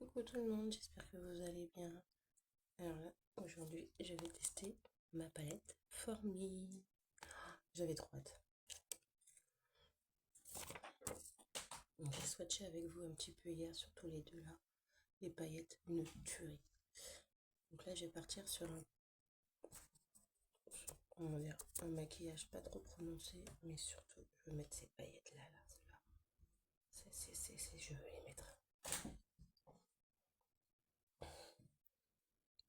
Coucou tout le monde, j'espère que vous allez bien. Alors là, aujourd'hui, je vais tester ma palette Formy. J'avais trop hâte. Donc j'ai swatché avec vous un petit peu hier sur tous les deux là. Les paillettes, une tuerie. Donc là, je vais partir sur un maquillage pas trop prononcé, mais surtout, je vais mettre ces paillettes là, je vais les mettre.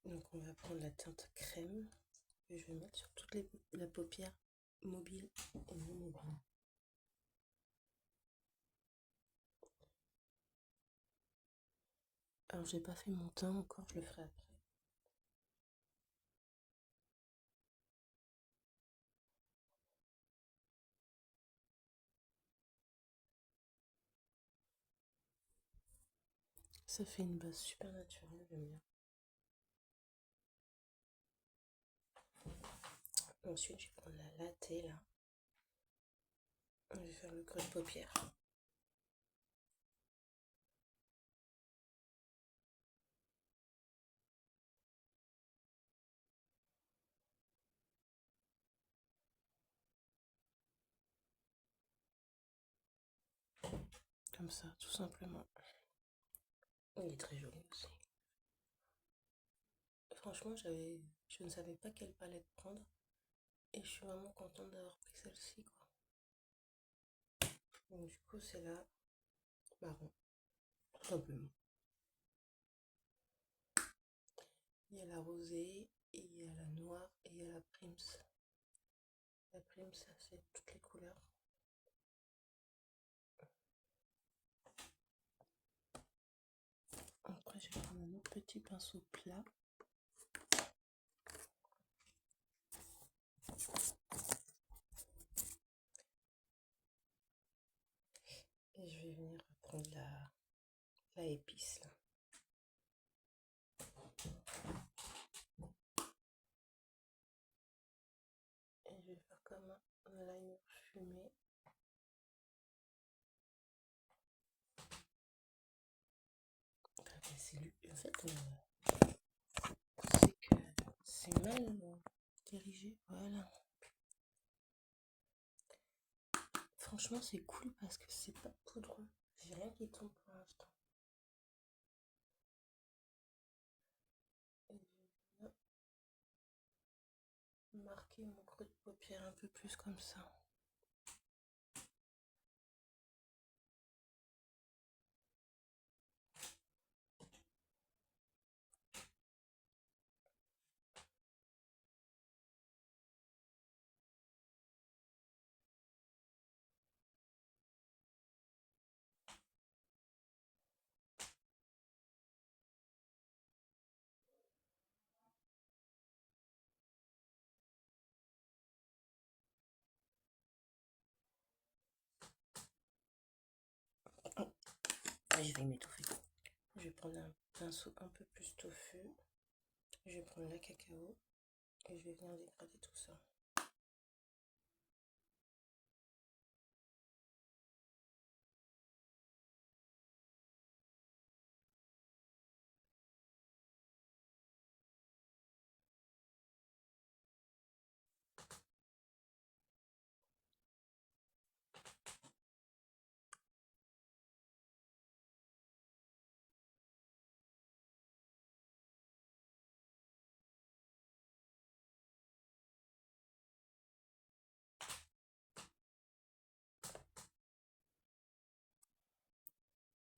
Donc on va prendre la teinte crème que je vais mettre sur toute la paupière mobile et non mobile. Alors j'ai pas fait mon teint encore, je le ferai après. Ça fait une base super naturelle, j'aime bien. Ensuite, je vais prendre la latte là. Je vais faire le creux de paupière. Comme ça, tout simplement. Il est très joli aussi. Franchement, je ne savais pas quelle palette prendre. Et je suis vraiment contente d'avoir pris celle-ci, quoi. Donc du coup, c'est la marron, tout simplement. Il y a la rosée, et il y a la noire, et il y a la prims. La prims, ça c'est toutes les couleurs. Après, je vais prendre un autre petit pinceau plat. Et je vais venir prendre la épice là. Et je vais faire comme un liner fumé. En fait, c'est que c'est mal dirigé. Voilà. Franchement, c'est cool parce que c'est pas poudreux. J'ai rien qui tombe pour l'instant. Et je vais marquer mon creux de paupière un peu plus comme ça. Et je vais m'étouffer. Je vais prendre un pinceau un peu plus touffu. Je vais prendre la cacao et je vais venir dégrader tout ça.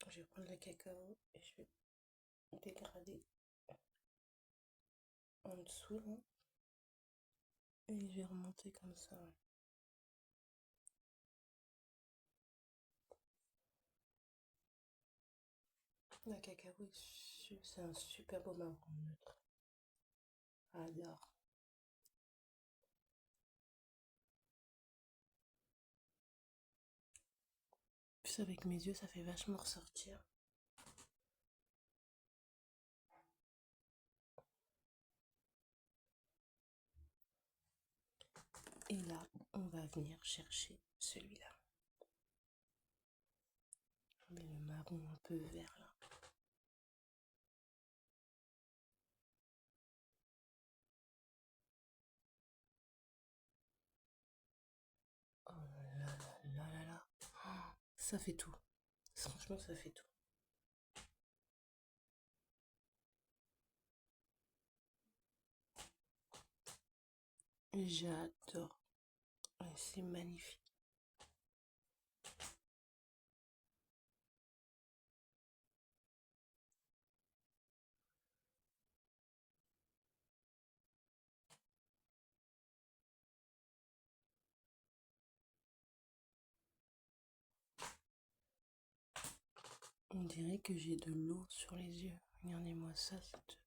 Je vais prendre le cacao et je vais dégrader en dessous là. Et je vais remonter comme ça. La cacao, c'est un super beau marron neutre. J'adore. Plus avec mes yeux, ça fait vachement ressortir. Et là, on va venir chercher celui-là. Je mets le marron un peu vert là. Ça fait tout. Franchement, ça fait tout. J'adore. Ouais, c'est magnifique. On dirait que j'ai de l'eau sur les yeux. Regardez-moi ça, c'est...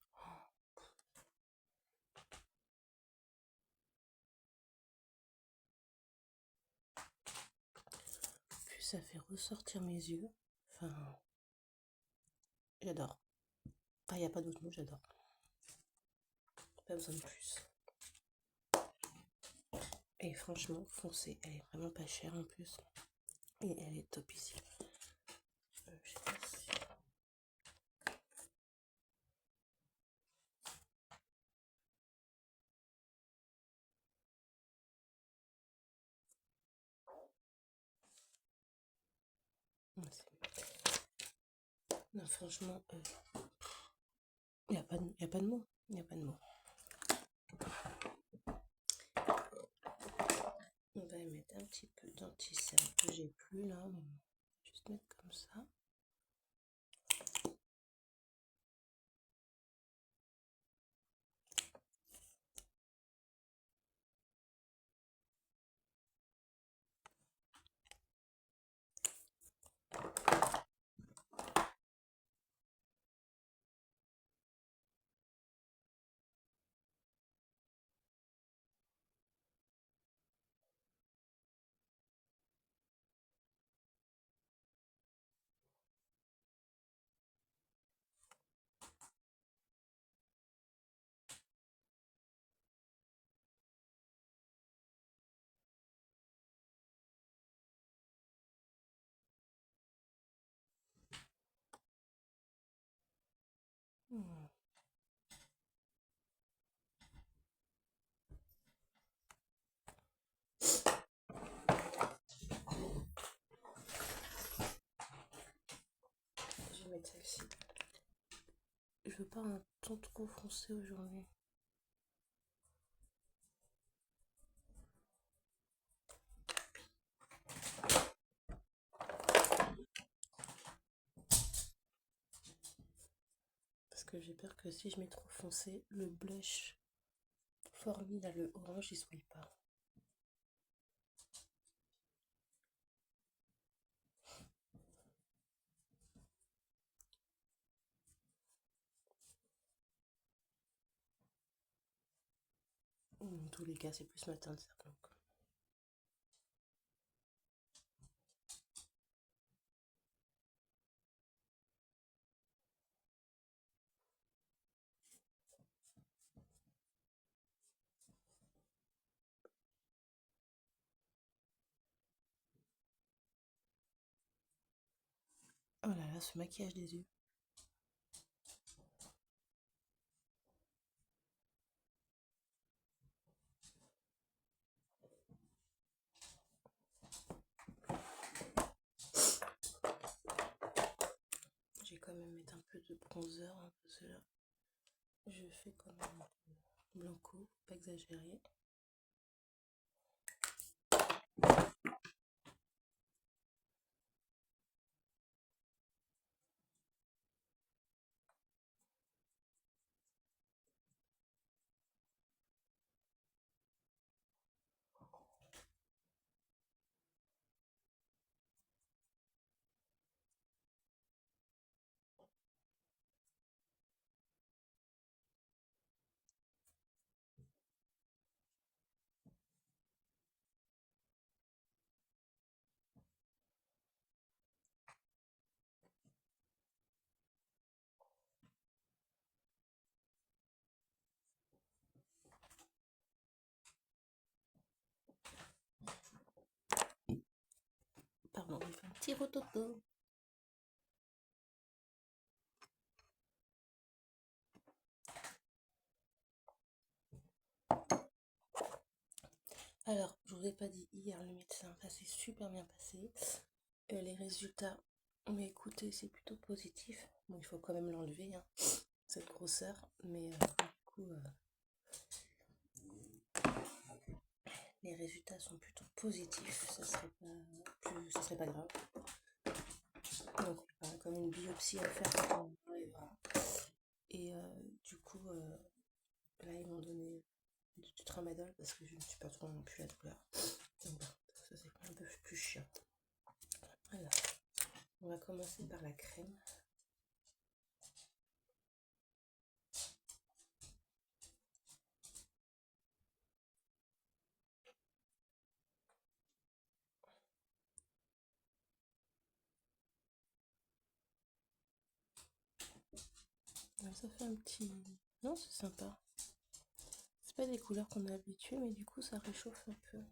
Puis ça fait ressortir mes yeux. Enfin, j'adore. Ah, il n'y a pas d'autre mot, j'adore. Pas besoin de plus. Et franchement, foncez. Elle est vraiment pas chère en plus. Et elle est top ici. Je sais pas si... Non, franchement, il n'y a pas de mots. Il n'y a pas de mots. On va mettre un petit peu d'anti-cerne que j'ai plus là. On va juste mettre comme ça. Hmm. Je vais mettre celle-ci. Je veux pas un ton trop foncé aujourd'hui. Parce que j'ai peur que si je mets trop foncé, le blush Formi là, le orange, il souille pas. Dans tous les cas, c'est plus ma teinte, ça. Donc. Oh là là, ce maquillage des yeux. Je vais quand même mettre un peu de bronzer, hein, parce que là, je fais quand même un peu blanco, faut pas exagérer. Pardon, je fais un petit rototo. Alors, je vous ai pas dit hier, le médecin, ça s'est super bien passé. les résultats, mais écoutez, c'est plutôt positif. Bon, il faut quand même l'enlever, hein, cette grosseur, mais du coup, les résultats sont plutôt positifs. Ça serait pas grave. Donc, il y aura comme une biopsie à faire quand on arrivera. Et du coup, là, ils m'ont donné du tramadol parce que je ne suis pas trop non plus la douleur. Donc, voilà, ça c'est un peu plus chiant. Alors, on va commencer par la crème. Ça fait un petit... Non, c'est sympa. C'est pas des couleurs qu'on est habitué, mais du coup, ça réchauffe un peu.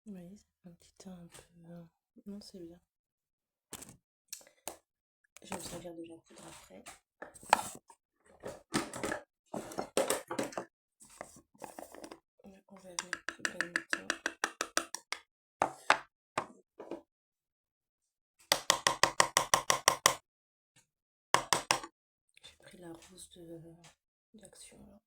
Vous voyez, ça fait un petit teint un peu... Non, c'est bien. Je vais me servir de la poudre après. On va mettre le teint. J'ai pris la rose d'Action là.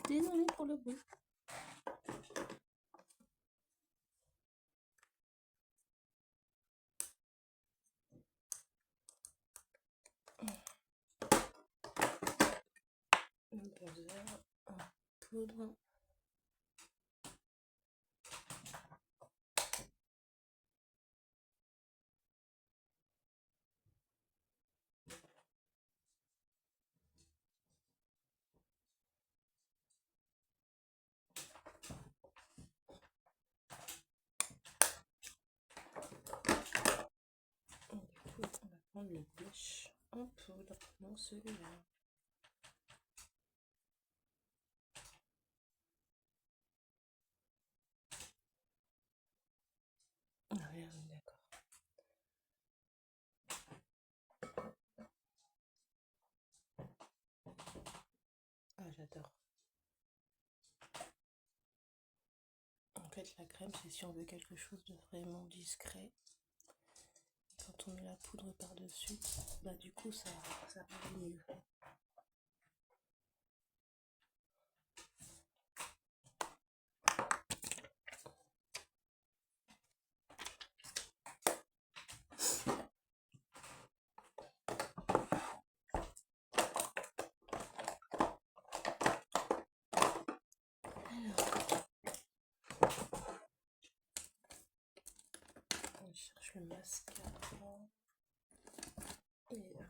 Désolée pour le bruit. Un bronzer en poudre. Et du coup, on va prendre le blush en poudre. Non, celui-là. Ah, oui, d'accord. Ah, j'adore. En fait, la crème, c'est si on veut quelque chose de vraiment discret. Quand on met la poudre par-dessus, bah du coup, ça rend mieux. On cherche le mascara. Et là.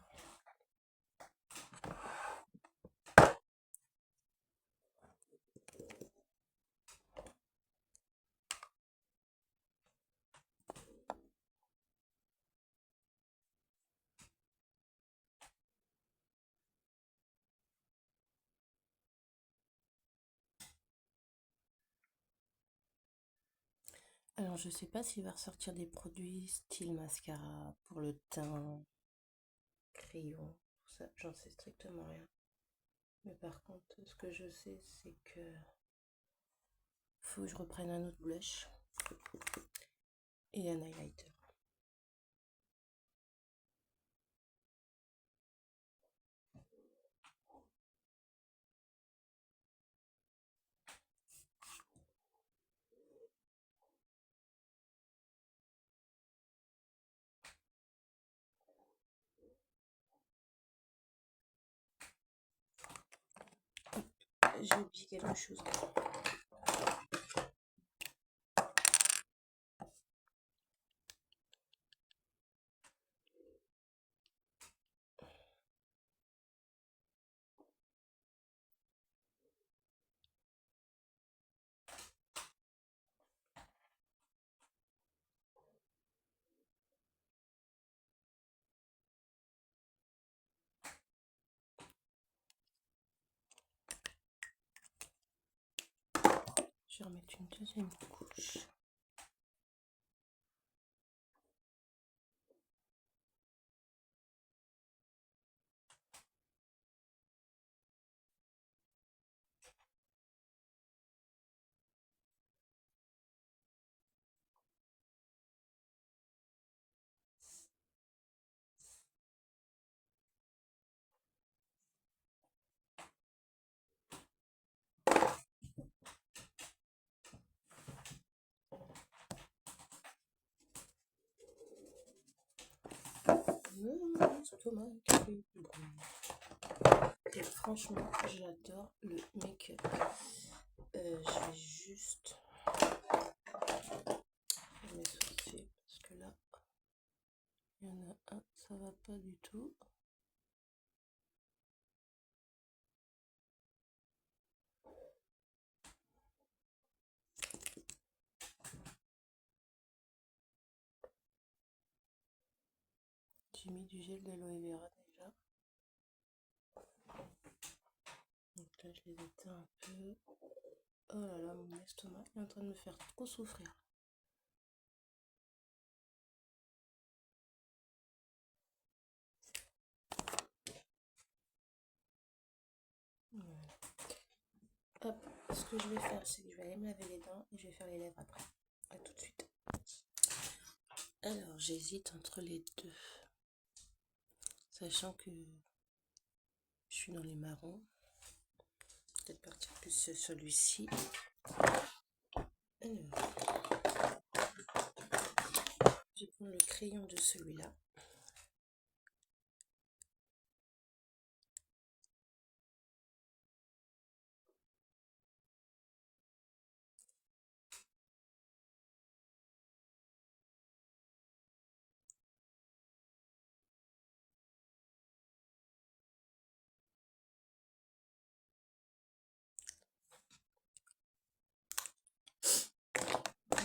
Alors, je sais pas s'il va ressortir des produits style mascara pour le teint, crayon, tout ça. J'en sais strictement rien. Mais par contre, ce que je sais, c'est que faut que je reprenne un autre blush et un highlighter. j'ai oublié quelque chose. Je vais remettre une deuxième couche. Et franchement, j'adore le make-up. Je vais juste mes sourcils parce que là, il y en a un, ça va pas du tout. J'ai mis du gel d'aloe vera déjà. Donc là, je les éteins un peu. Oh là là, mon estomac est en train de me faire trop souffrir. Voilà. Hop, ce que je vais faire, c'est que je vais aller me laver les dents et je vais faire les lèvres après. A tout de suite. Alors, j'hésite entre les deux. Sachant que je suis dans les marrons. Peut-être partir plus sur celui-ci. Alors, je vais prendre le crayon de celui-là.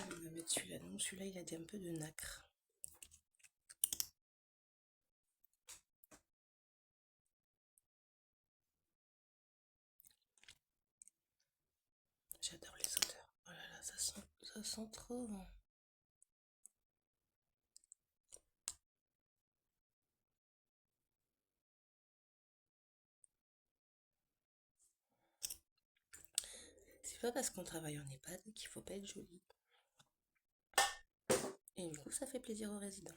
On va mettre celui-là. Non, celui-là, il a un peu de nacre. J'adore les odeurs. Oh là là, ça sent trop bon. C'est pas parce qu'on travaille en EHPAD qu'il faut pas être joli. Et du coup, ça fait plaisir aux résidents.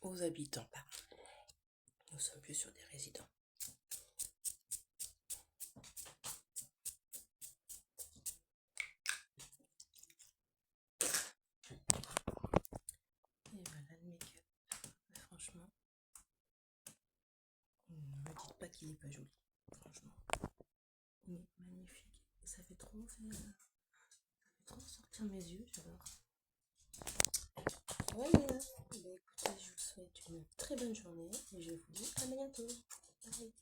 Aux habitants, pas. Nous sommes plus sur des résidents. Et voilà le make-up. Franchement, ne me dites pas qu'il est pas joli. Franchement, il est magnifique. Ça fait trop sortir mes yeux, j'adore. Voilà. Bah, écoutez, je vous souhaite une très bonne journée et je vous dis à bientôt. Bye.